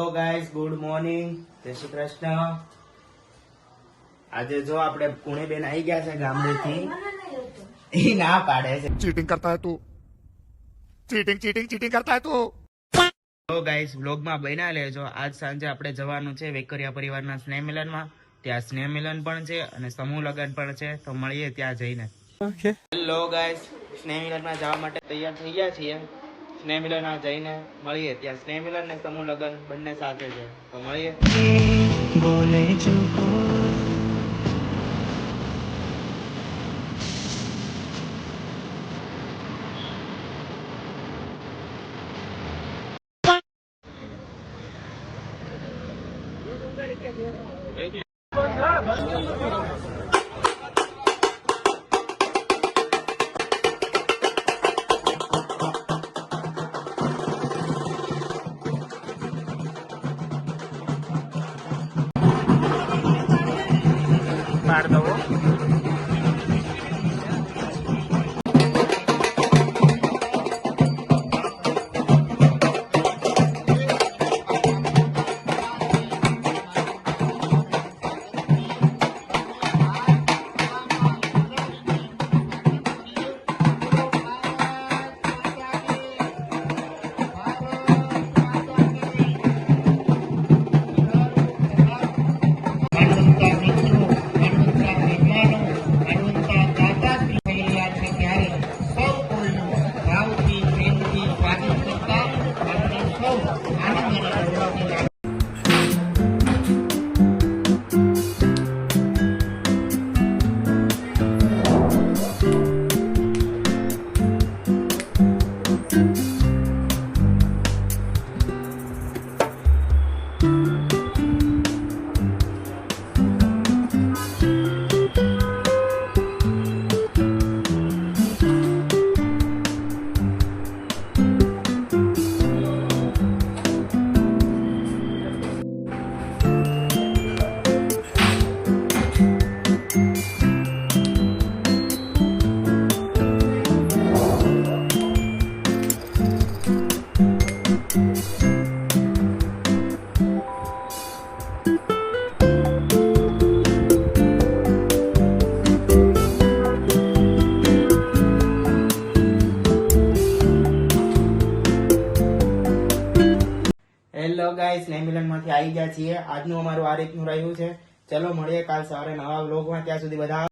Hello guys, good morning, જય શ્રી કૃષ્ણ। આજે જો આપણે પુણે બેન આવી ગયા છે ગામડેથી, એ ના પાડે છે चीटिंग करता है तू चीटिंग चीटिंग चीटिंग करता है तू। તો ગાઈસ વ્લોગમાં બન્યા લેજો। આજ સાંજે આપણે જવાનું છે વેકરિયા પરિવારના સ્નેહ મિલનમાં। ત્યાં સ્નેહ મિલન પણ છે અને સમૂહ લગ્ન પણ છે, તો મળીએ ત્યાં જઈને। હેલો ગાઈસ, સ્નેહ મિલનમાં જવા માટે તૈયાર થઈ ગયા છીએ। સ્નેહ મિલનમાં જઈને મળીએ ત્યાં। સ્નેહ મિલન ને સમૂહ લગ્ન બંને સાથે છે, તો મળીએ। બોલે ચૂકો માર દો। હેલો ગાઈસ, સ્નેહ મિલનમાંથી આવી ગયા છીએ। આજનું અમારું આ રીતનું રહ્યું છે। ચલો મળીએ કાલ સવારે નવા વ્લોગમાં। ત્યાં સુધી બધા